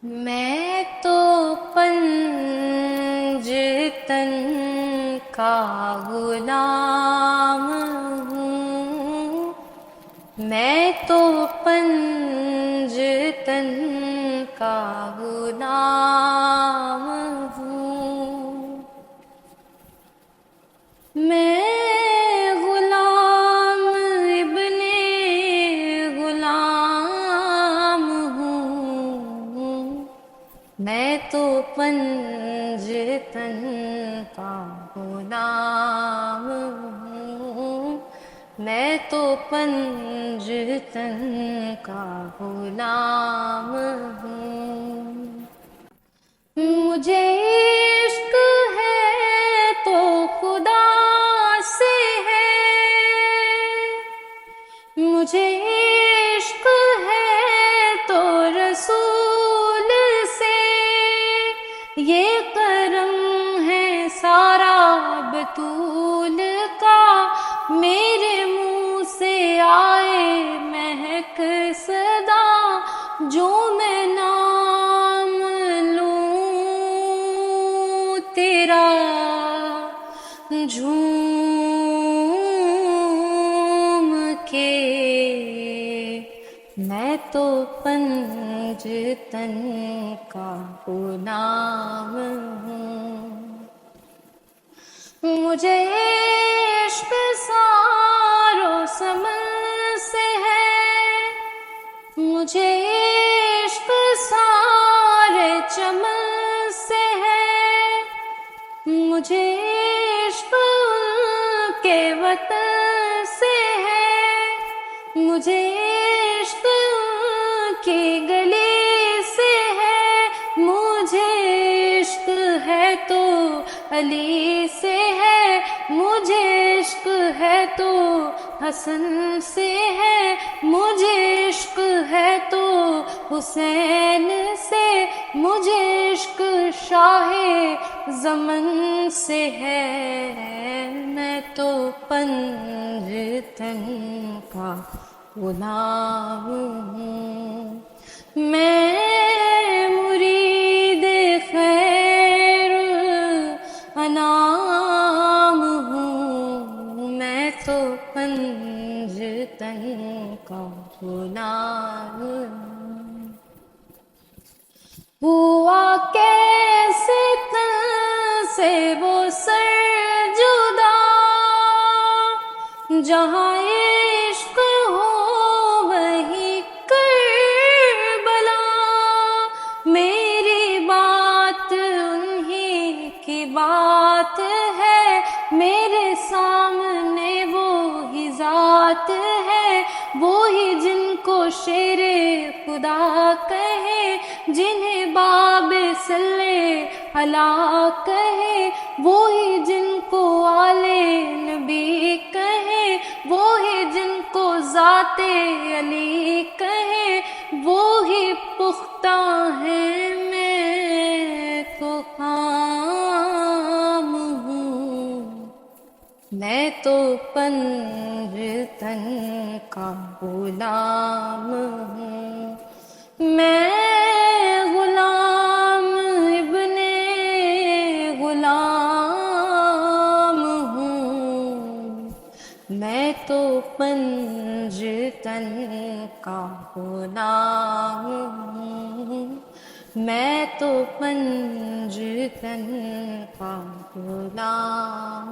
میں تو پنجتن کا غلام ہوں، میں تو پنجتن کا غلام ہوں، میں غلام ابن غلام ہوں، میں تو پنجتن کا غلام ہوں، میں تو پنجتن کا غلام ہوں، مجھے عشق ہے تو خدا سے ہے، مجھے عشق ہے تو رسول سے، یہ کرم ہے سارا بطول کا، میرے منہ سے آئے مہک صدا، جو میں نام لوں تیرا جھوم کے، میں تو پنجتن کا غلام ہوں، مجھے عشق سارو سمن سے ہے، مجھے عشق سارے چمن سے ہے، مجھے عشق ان کے وطن سے ہے، مجھے عشق ان کی گلی سے ہے، مجھے عشق ہے تو علی سے ہے، مجھے عشق ہے تو حسن سے ہے، مجھے عشق ہے تو حسین سے، مجھے عشق شاہ زمن سے ہے، میں تو پنجتن کا غلام ہوں، میں مرید خیر انام ہوں، میں تو پنجتن کا غلام ہوں، ہوا کیسے تن سے وہ سر جدا، جہاں عشق ہو وہیں کربلا، میری بات انہی کی بات ہے، میرے سامنے وہی ذات ہے، وہی جن کو شیر خدا کہے، جنہیں باب صلی اللہ کہے، وہی جن کو آل نبی کہے، وہی جن کو ذات علی کہے، وہی پختہ ہے، میں تو خام ہوں، میں تو پنجتن کا غلام ہوں، میں غلام ابن غلام ہوں، میں تو پنجتن کا غلام ہوں، میں تو پنجتن کا غلام